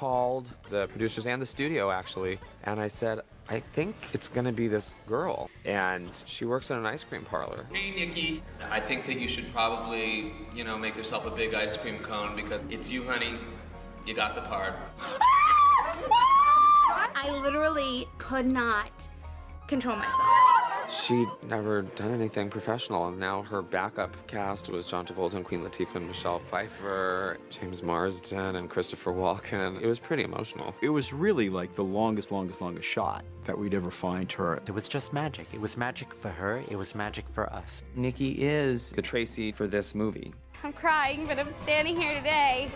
called the producers and the studio, actually, and I said, I think it's gonna be this girl, and she works in an ice cream parlor. Hey, Nikki. I think that you should probably, make yourself a big ice cream cone because it's you, honey. You got the part. I literally could not control myself. She'd never done anything professional, and now her backup cast was John Travolta and Queen Latifah and Michelle Pfeiffer, James Marsden and Christopher Walken. It was pretty emotional. It was really like the longest shot that we'd ever find her. It was just magic. It was magic for her. It was magic for us. Nikki is the Tracy for this movie. I'm crying, but I'm standing here today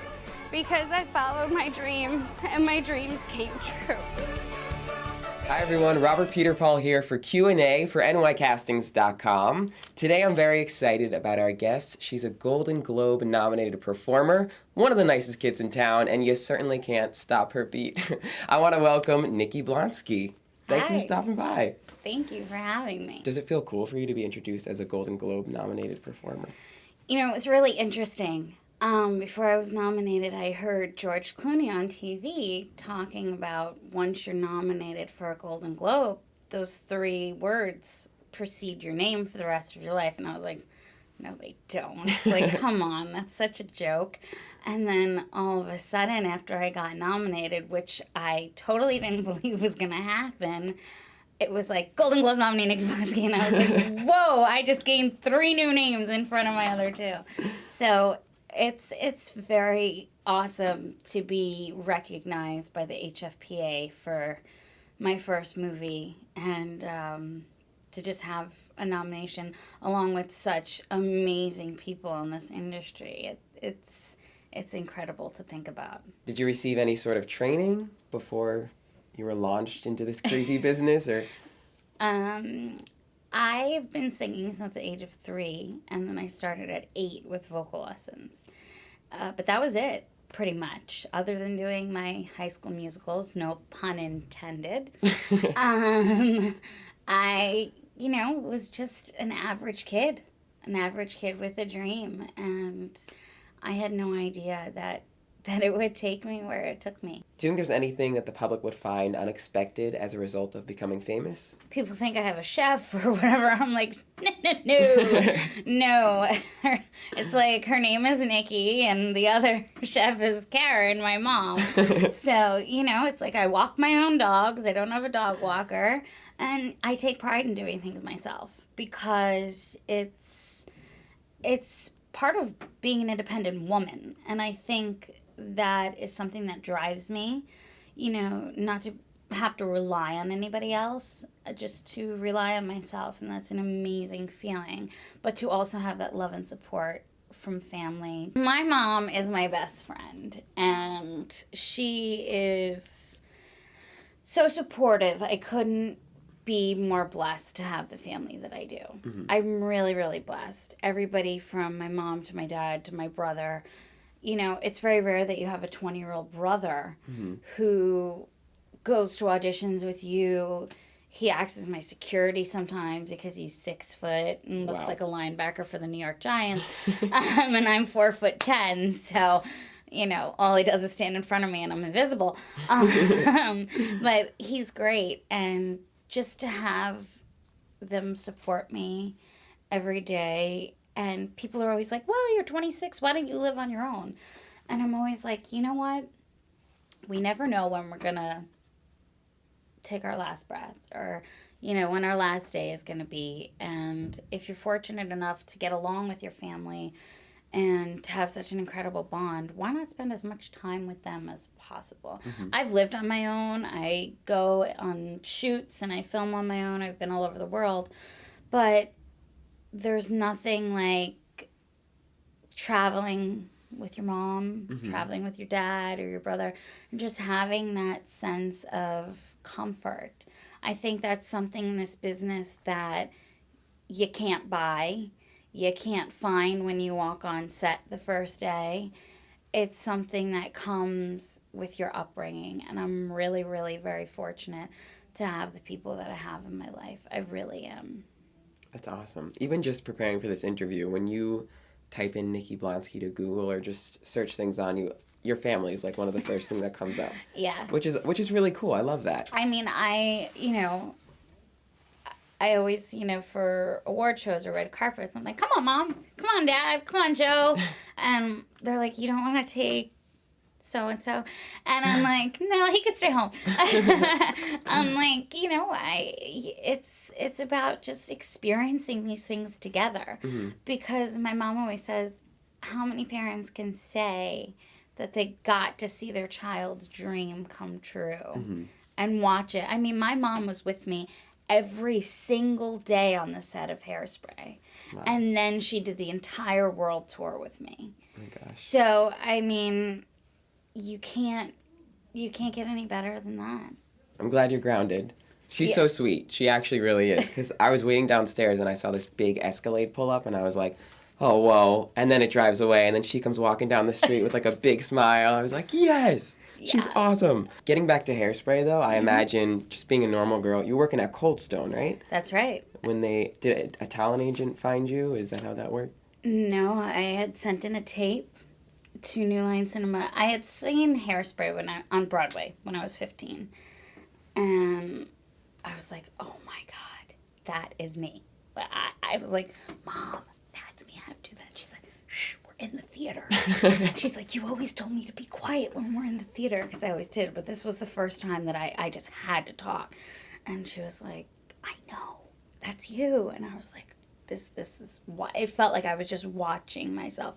because I followed my dreams, and my dreams came true. Hi everyone, Robert Peterpaul here for Q&A for NYCastings.com. Today I'm very excited about our guest. She's a Golden Globe nominated performer, one of the nicest kids in town, and you certainly can't stop her beat. I want to welcome Nikki Blonsky. Thanks for stopping by. Thank you for having me. Does it feel cool for you to be introduced as a Golden Globe nominated performer? You know, it was really interesting. Before I was nominated, I heard George Clooney on TV talking about once you're nominated for a Golden Globe, those 3 words precede your name for the rest of your life. And I was like, no, they don't. Like, come on, that's such a joke. And then all of a sudden, after I got nominated, which I totally didn't believe was going to happen, it was like, Golden Globe nominee Nikki Blonsky. And I was like, whoa, I just gained 3 new names in front of my other 2. So it's very awesome to be recognized by the HFPA for my first movie and to just have a nomination along with such amazing people in this industry. It's incredive to think about. Did you receive any sort of training before you were launched into this crazy business, or? I've been singing since the age of 3, and then I started at 8 with vocal lessons. But that was it, pretty much, other than doing my high school musicals, no pun intended. I, was just an average kid with a dream, and I had no idea that it would take me where it took me. Do you think there's anything that the public would find unexpected as a result of becoming famous? People think I have a chef or whatever. I'm like, no. No. It's like her name is Nikki and the other chef is Karen, my mom. So, it's like I walk my own dogs. I don't have a dog walker. And I take pride in doing things myself because it's part of being an independent woman. And I think that is something that drives me, not to have to rely on anybody else, just to rely on myself, and that's an amazing feeling. But to also have that love and support from family. My mom is my best friend, and she is so supportive. I couldn't be more blessed to have the family that I do. Mm-hmm. I'm really, really blessed. Everybody from my mom to my dad to my brother. It's very rare that you have a 20-year-old brother mm-hmm. who goes to auditions with you. He acts as my security sometimes because he's 6 foot and looks like a linebacker for the New York Giants. And I'm 4'10", so all he does is stand in front of me and I'm invisible. But he's great, and just to have them support me every day. And people are always like, well, you're 26. Why don't you live on your own? And I'm always like, you know what? We never know when we're going to take our last breath or, when our last day is going to be. And if you're fortunate enough to get along with your family and to have such an incredible bond, why not spend as much time with them as possible? Mm-hmm. I've lived on my own. I go on shoots and I film on my own. I've been all over the world. But there's nothing like traveling with your mom, mm-hmm. traveling with your dad or your brother, and just having that sense of comfort. I think that's something in this business that you can't buy, you can't find when you walk on set the first day. It's something that comes with your upbringing, and I'm really, really very fortunate to have the people that I have in my life. I really am. That's awesome. Even just preparing for this interview, when you type in Nikki Blonsky to Google or just search things on you, your family is like one of the first things that comes up. Yeah. Which is really cool. I love that. I mean, I always, for award shows or red carpets, I'm like, come on, Mom. Come on, Dad. Come on, Joe. And they're like, you don't want to take so-and-so. And I'm like, no, he could stay home. I'm like, it's about just experiencing these things together. Mm-hmm. Because my mom always says, how many parents can say that they got to see their child's dream come true and watch it? I mean, my mom was with me every single day on the set of Hairspray. Wow. And then she did the entire world tour with me. Oh my gosh. So, I mean, you can't get any better than that. I'm glad you're grounded. She's so sweet. She actually really is. Because I was waiting downstairs and I saw this big Escalade pull up and I was like, oh, whoa. And then it drives away and then she comes walking down the street with like a big smile. I was like, yes. She's awesome. Getting back to Hairspray, though, I imagine just being a normal girl, you're working at Cold Stone, right? That's right. Did a talent agent find you? Is that how that worked? No, I had sent in a tape to New Line Cinema. I had seen Hairspray on Broadway when I was 15. And I was like, oh my God, that is me. I was like, Mom, that's me. I have to do that. She's like, shh, we're in the theater. She's like, you always told me to be quiet when we're in the theater, because I always did. But this was the first time that I just had to talk. And she was like, I know, that's you. And I was like, this is why. It felt like I was just watching myself.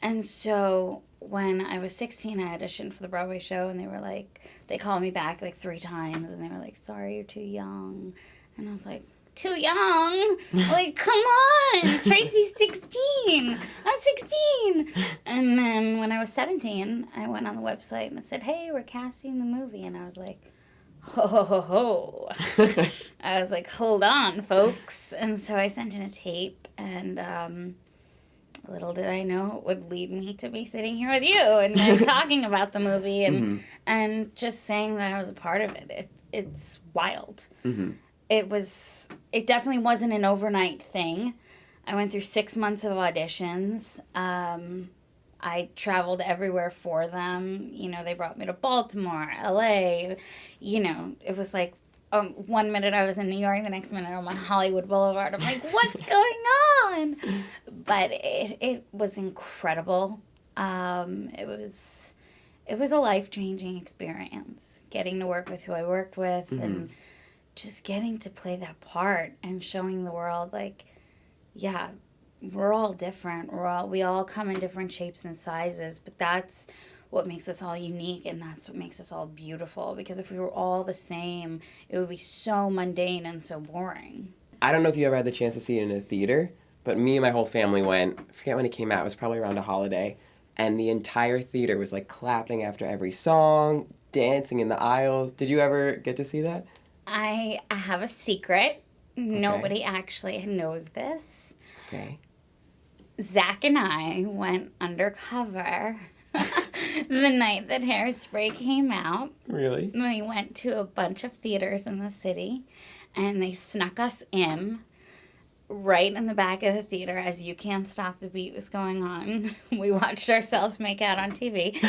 And so when I was 16, I auditioned for the Broadway show, and they called me back like 3 times, and they were like, sorry, you're too young. And I was like, too young? Like, come on, Tracy's 16. I'm 16. And then when I was 17, I went on the website and it said, hey, we're casting the movie. And I was like, ho, ho, ho, ho. I was like, hold on, folks. And so I sent in a tape, and little did I know it would lead me to be sitting here with you and talking about the movie and just saying that I was a part of it. It's wild. Mm-hmm. It definitely wasn't an overnight thing. I went through 6 months of auditions. I traveled everywhere for them. They brought me to Baltimore, LA. It was like 1 minute I was in New York, the next minute I'm on Hollywood Boulevard. I'm like, what's going on? But it was incredible. It was a life-changing experience, getting to work with who I worked with and just getting to play that part and showing the world, like, yeah, we're all different. We all come in different shapes and sizes, but that's what makes us all unique, and that's what makes us all beautiful. Because if we were all the same, it would be so mundane and so boring. I don't know if you ever had the chance to see it in a theater, but me and my whole family went. I forget when it came out. It was probably around a holiday. And the entire theater was like clapping after every song, dancing in the aisles. Did you ever get to see that? I have a secret. Okay. Nobody actually knows this. Okay. Zach and I went undercover the night that Hairspray came out. Really? We went to a bunch of theaters in the city, and they snuck us in right in the back of the theater as You Can't Stop the Beat was going on. We watched ourselves make out on TV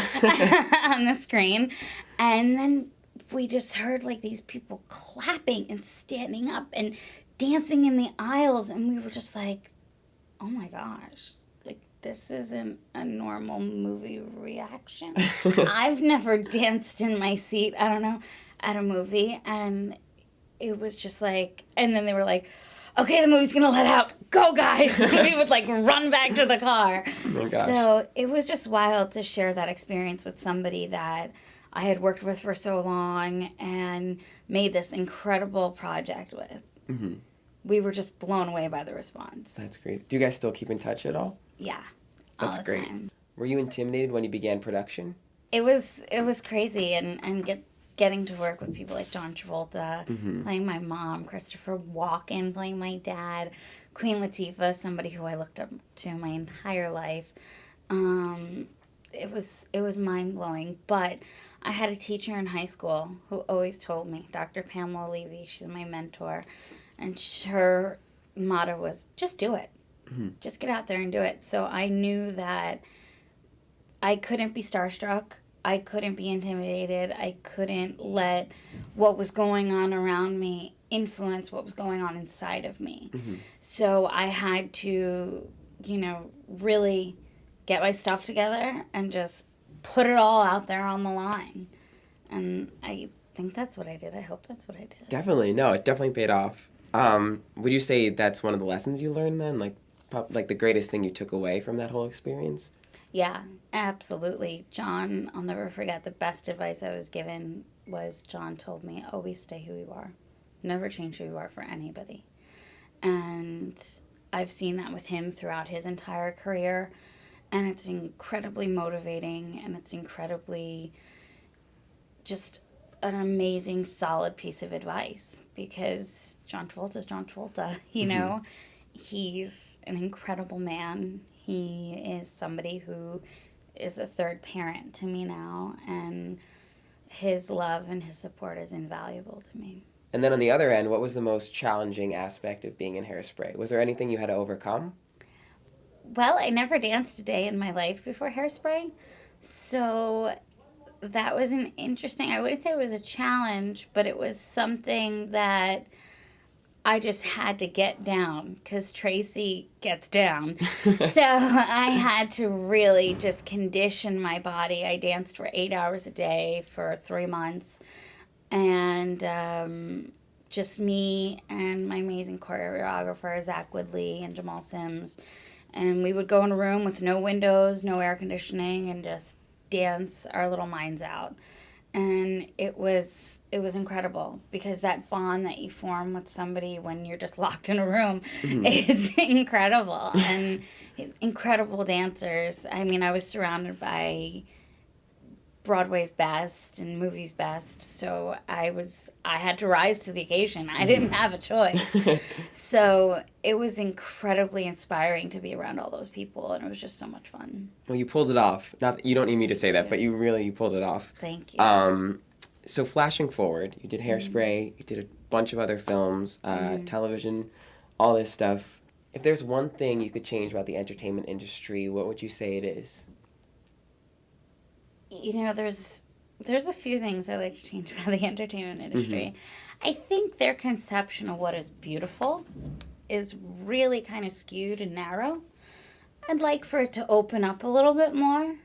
on the screen, and then we just heard like these people clapping and standing up and dancing in the aisles, and we were just like, oh my gosh, like this isn't a normal movie reaction. I've never danced in my seat, I don't know, at a movie, and it was just like, and then they were like, okay, the movie's gonna let out, go guys. We would like run back to the car. Oh my gosh. So it was just wild to share that experience with somebody that I had worked with for so long and made this incredible project with. Mm-hmm. We were just blown away by the response. That's great. Do you guys still keep in touch at all? Yeah, That's all the great. time. Were you intimidated when you began production? It was crazy, and getting to work with people like John Travolta, playing my mom, Christopher Walken playing my dad, Queen Latifah, somebody who I looked up to my entire life. It was mind-blowing, but I had a teacher in high school who always told me, Dr. Pamela Levy, she's my mentor, and her motto was, just do it. Just get out there and do it. So I knew that I couldn't be starstruck. I couldn't be intimidated. I couldn't let what was going on around me influence what was going on inside of me. So I had to, really get my stuff together and just put it all out there on the line. And I think that's what I did. I hope that's what I did. Definitely. No, it definitely paid off. Would you say that's one of the lessons you learned then? Like the greatest thing you took away from that whole experience? Yeah, absolutely. John, I'll never forget, the best advice I was given was John told me, always stay who you are. Never change who you are for anybody. And I've seen that with him throughout his entire career. And it's incredibly motivating, and it's incredibly just an amazing, solid piece of advice. Because John Travolta's John Travolta, He's an incredible man. He is somebody who is a third parent to me now, and his love and his support is invaluable to me. And then on the other end, what was the most challenging aspect of being in Hairspray? Was there anything you had to overcome? Well, I never danced a day in my life before Hairspray, so that was an interesting, I wouldn't say it was a challenge, but it was something that I just had to get down because Tracy gets down. So I had to really just condition my body. I danced for 8 hours a day for 3 months. And just me and my amazing choreographer, Zach Woodley and Jamal Sims. And we would go in a room with no windows, no air conditioning, and just dance our little minds out. And it was incredible because that bond that you form with somebody when you're just locked in a room is incredible. And incredible dancers. I mean, I was surrounded by Broadway's best and movies best, so I had to rise to the occasion. I didn't have a choice. So it was incredibly inspiring to be around all those people, and it was just so much fun. Well, you pulled it off. Not you don't need me to say that, but you pulled it off. Thank you. So flashing forward, you did Hairspray, you did a bunch of other films, television, all this stuff. If there's one thing you could change about the entertainment industry, what would you say it is? There's a few things I like to change about the entertainment industry. I think their conception of what is beautiful is really kind of skewed and narrow. I'd like for it to open up a little bit more,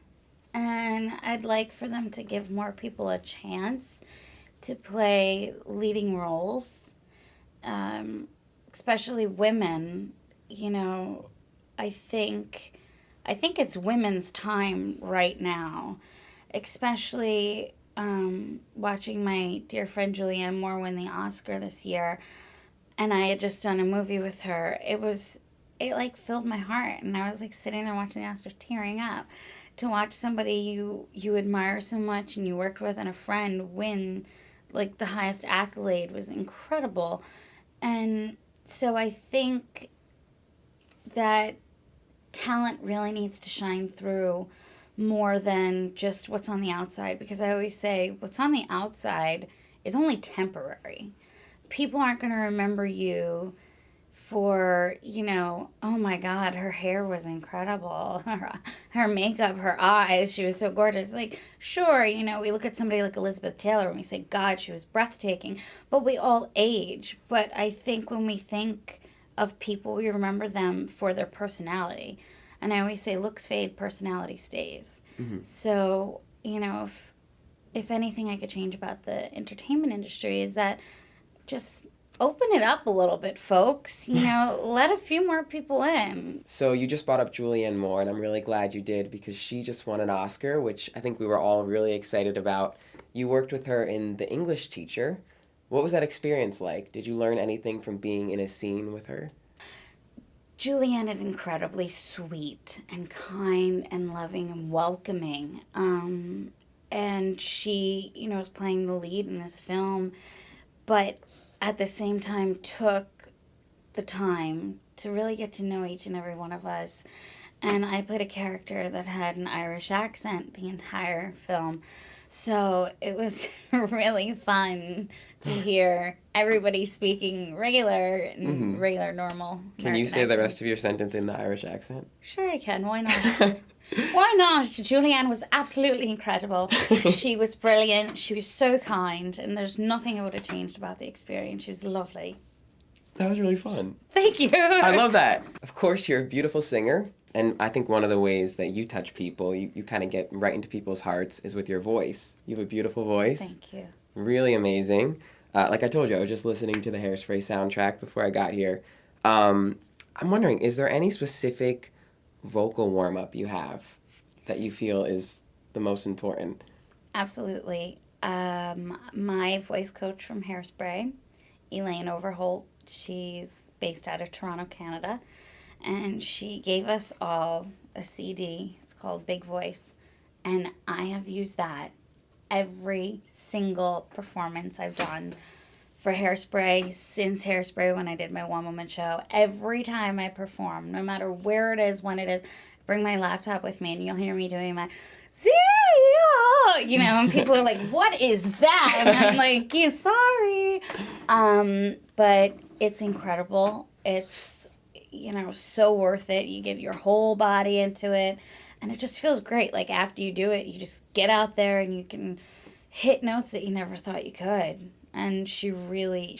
and I'd like for them to give more people a chance to play leading roles, especially women. I think it's women's time right now. Especially watching my dear friend Julianne Moore win the Oscar this year, and I had just done a movie with her. It filled my heart, and I was sitting there watching the Oscars tearing up to watch somebody you admire so much and you worked with and a friend win the highest accolade was incredible. And so I think that talent really needs to shine through more than just what's on the outside, because I always say what's on the outside is only temporary. People aren't going to remember you for, oh my God, her hair was incredible, her makeup, her eyes, she was so gorgeous. Sure, we look at somebody like Elizabeth Taylor and we say, God, she was breathtaking, but we all age. But I think when we think of people, we remember them for their personality. And I always say, looks fade, personality stays. So, if anything I could change about the entertainment industry is that just open it up a little bit, folks. Let a few more people in. So you just brought up Julianne Moore, and I'm really glad you did because she just won an Oscar, which I think we were all really excited about. You worked with her in The English Teacher. What was that experience like? Did you learn anything from being in a scene with her? Julianne is incredibly sweet and kind and loving and welcoming. And she, was playing the lead in this film, but at the same time took the time to really get to know each and every one of us And I played a character that had an Irish accent the entire film. So it was really fun to hear everybody speaking regular and regular, normal. Can you say the rest of your sentence in the Irish accent? Sure, I can. Why not? Why not? Julianne was absolutely incredible. She was brilliant. She was so kind. And there's nothing I would have changed about the experience. She was lovely. That was really fun. Thank you. I love that. Of course, you're a beautiful singer. And I think one of the ways that you touch people, you kind of get right into people's hearts, is with your voice. You have a beautiful voice. Thank you. Really amazing. Like I told you, I was just listening to the Hairspray soundtrack before I got here. I'm wondering, is there any specific vocal warm-up you have that you feel is the most important? Absolutely. My voice coach from Hairspray, Elaine Overholt, she's based out of Toronto, Canada. And she gave us all a CD. It's called Big Voice. And I have used that every single performance I've done for Hairspray, since Hairspray, when I did my one-woman show. Every time I perform, no matter where it is, when it is, bring my laptop with me and you'll hear me doing my, you know, and people are like, what is that? And I'm like, yeah, sorry. But it's incredible. It's, you know, so worth it. You get your whole body into it, and it just feels great. Like, after you do it, you just get out there and you can hit notes that you never thought you could. And she really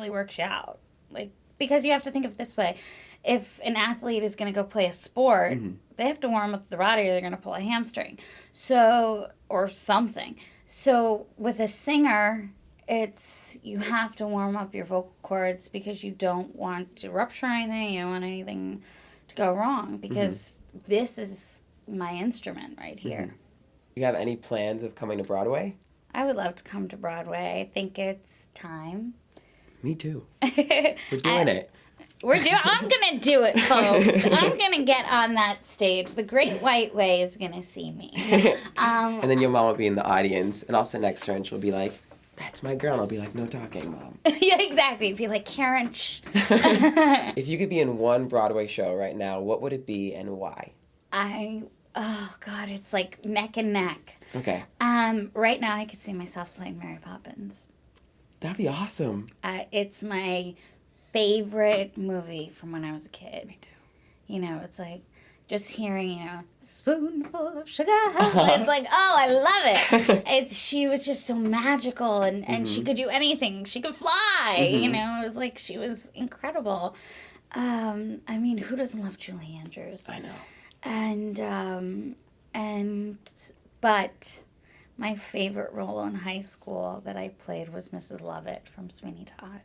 works you out. Like, because you have to think of it this way. If an athlete is going to go play a sport, they have to warm up the body or they're going to pull a hamstring. So, or something. So with a singer, it's, you have to warm up your vocal cords because you don't want to rupture anything. You don't want anything to go wrong because this is my instrument right here. Do you have any plans of coming to Broadway? I would love to come to Broadway. I think it's time. Me too. We're doing it. I'm gonna do it, folks. I'm gonna get on that stage. The Great White Way is gonna see me. And then your mom will be in the audience, and I'll sit next to her, and she'll be like, "That's my girl." And I'll be like, "No talking, Mom." Yeah, exactly. Be like, Karen, shh. If you could be in one Broadway show right now, what would it be and why? Oh God, it's like neck and neck. Okay. Right now I could see myself playing Mary Poppins. That'd be awesome. It's my favorite movie from when I was a kid. Me too. You know, it's like just hearing, you know, a spoonful of sugar. It's like, oh, I love it. She was just so magical, and she could do anything. She could fly. You know, it was like she was incredible. I mean, who doesn't love Julie Andrews? I know. But my favorite role in high school that I played was Mrs. Lovett from Sweeney Todd.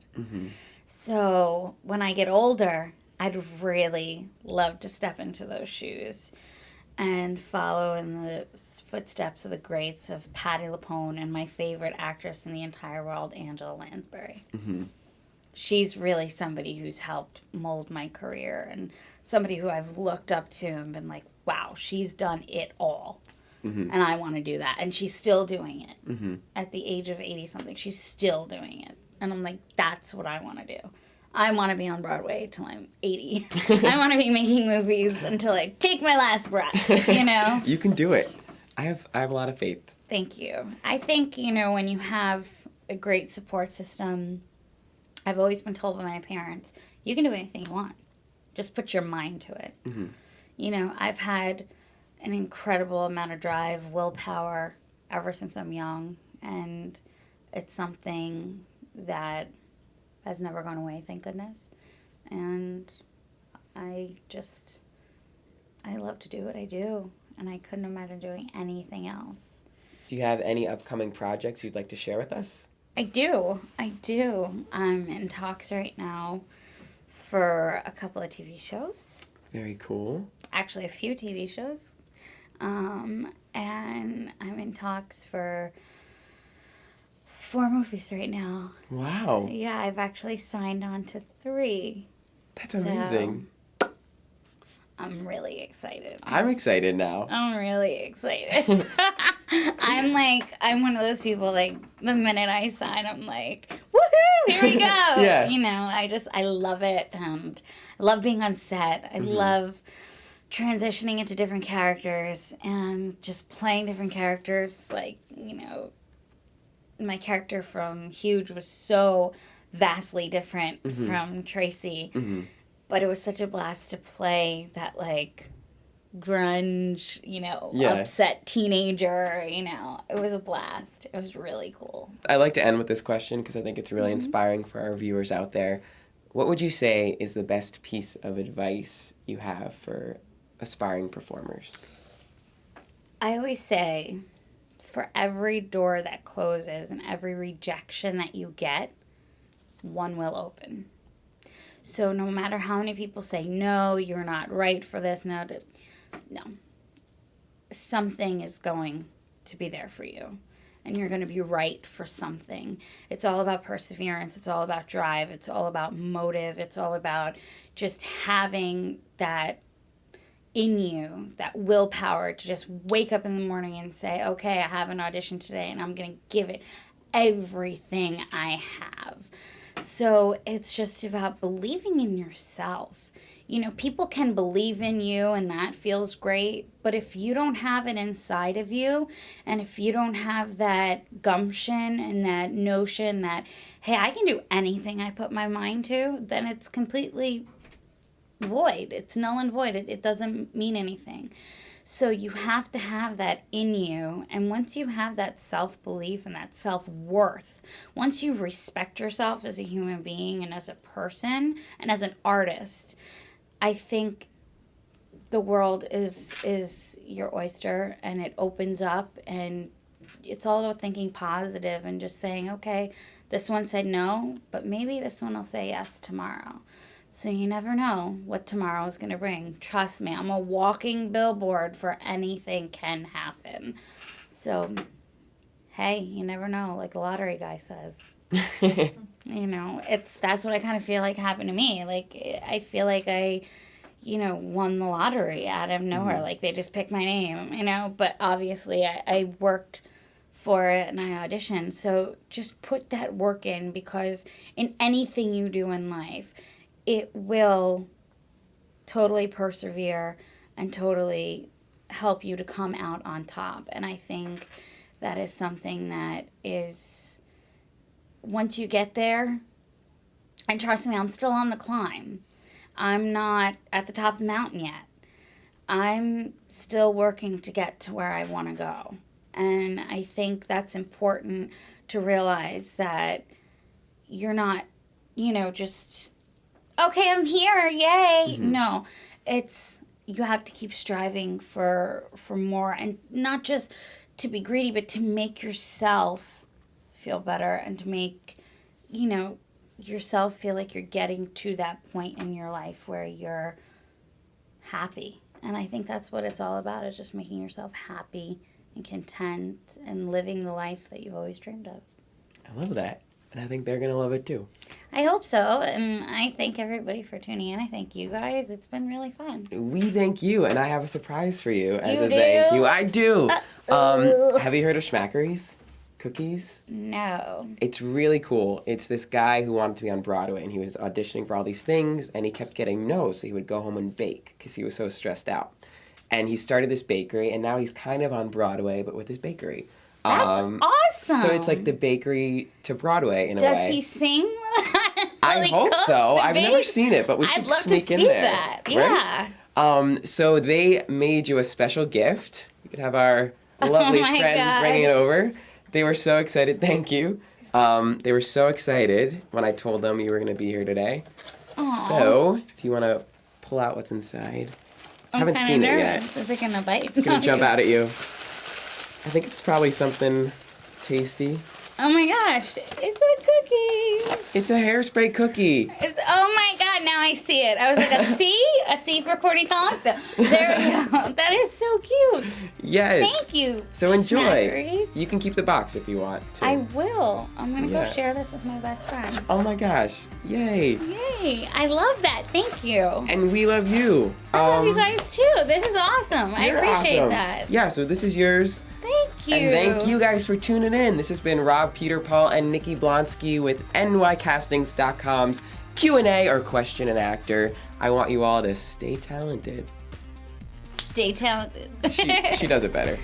So when I get older, I'd really love to step into those shoes and follow in the footsteps of the greats of Patti LuPone and my favorite actress in the entire world, Angela Lansbury. She's really somebody who's helped mold my career and somebody who I've looked up to and been like, wow, she's done it all. And I want to do that. And she's still doing it. At the age of 80-something, she's still doing it. And I'm like, that's what I want to do. I want to be on Broadway till I'm 80. I want to be making movies until I take my last breath, you know? You can do it. I have a lot of faith. Thank you. I think, you know, when you have a great support system, I've always been told by my parents, you can do anything you want. Just put your mind to it. You know, I've had an incredible amount of drive, willpower, ever since I'm young. And it's something that has never gone away, thank goodness. And I love to do what I do. And I couldn't imagine doing anything else. Do you have any upcoming projects you'd like to share with us? I do. I'm in talks right now for a couple of TV shows. Very cool. Actually, a few TV shows. And I'm in talks for 4 movies right now. Wow. Yeah, I've actually signed on to 3. That's amazing. I'm really excited. I'm excited now. I'm really excited. I'm one of those people, like, the minute I sign, I'm like, woohoo, here we go. Yeah. You know, I love it. And I love being on set. I love transitioning into different characters and just playing different characters. Like, my character from Huge was so vastly different from Tracy. But it was such a blast to play that, like, grunge, upset teenager, It was a blast. It was really cool. I like to end with this question because I think it's really inspiring for our viewers out there. What would you say is the best piece of advice you have for aspiring performers? I always say, for every door that closes and every rejection that you get, one will open. So no matter how many people say, no, you're not right for this, no, something is going to be there for you. And you're going to be right for something. It's all about perseverance. It's all about drive. It's all about motive. It's all about just having that in you, that willpower to just wake up in the morning and say, okay, I have an audition today and I'm going to give it everything I have. So it's just about believing in yourself. People can believe in you and that feels great, but if you don't have it inside of you, and if you don't have that gumption and that notion that, hey, I can do anything I put my mind to, then it's completely void. It's null and void. It doesn't mean anything. So you have to have that in you. And once you have that self-belief and that self-worth, once you respect yourself as a human being and as a person and as an artist, I think the world is your oyster, and it opens up, and it's all about thinking positive and just saying, okay, this one said no, but maybe this one will say yes tomorrow. So you never know what tomorrow is going to bring. Trust me, I'm a walking billboard for anything can happen. So, hey, you never know, like a lottery guy says. That's what I kind of feel like happened to me. Like, I feel like I, won the lottery out of nowhere. Like, they just picked my name, But obviously, I worked for it and I auditioned. So just put that work in, because in anything you do in life, it will totally persevere and totally help you to come out on top. And I think that is something that is, once you get there, and trust me, I'm still on the climb. I'm not at the top of the mountain yet. I'm still working to get to where I want to go. And I think that's important to realize, that you're not, just, okay, I'm here, yay. No, it's, you have to keep striving for more, and not just to be greedy, but to make yourself feel better, and to make, yourself feel like you're getting to that point in your life where you're happy. And I think that's what it's all about, is just making yourself happy and content and living the life that you've always dreamed of. I love that. And I think they're going to love it too. I hope so. And I thank everybody for tuning in. I thank you guys. It's been really fun. We thank you. And I have a surprise for you as a do? thank you. I do. Have you heard of Schmackery's Cookies? No. It's really cool. It's this guy who wanted to be on Broadway, and he was auditioning for all these things, and he kept getting no's, so he would go home and bake because he was so stressed out. And he started this bakery, and now he's kind of on Broadway, but with his bakery. That's awesome. So it's like the bakery to Broadway in a way. Does he sing? I hope so. I've never seen it, but we should sneak in there. I'd love to see that. Yeah. So they made you a special gift. You could have our lovely friend bringing it over. They were so excited. Thank you. They were so excited when I told them you were going to be here today. Aww. So if you want to pull out what's inside. I haven't seen it yet. Is it going to bite? It's going to jump out at you. I think it's probably something tasty. Oh my gosh, it's a cookie. It's a Hairspray cookie. Oh my God, now I see it. I was like, a C for Courtney Collins. There we go. That is so cute. Yes. Thank you. So enjoy. Schmackeries. You can keep the box if you want to. I will. I'm going to go share this with my best friend. Oh my gosh. Yay. Yay. I love that. Thank you. And we love you. I love you guys too. This is awesome. I appreciate awesome. that. Yeah, so this is yours. Thank you. And thank you guys for tuning in. This has been Rob Peterpaul and Nikki Blonsky with NYCastings.com's Q&A or Question and Actor. I want you all to stay talented. Stay talented. She does it better.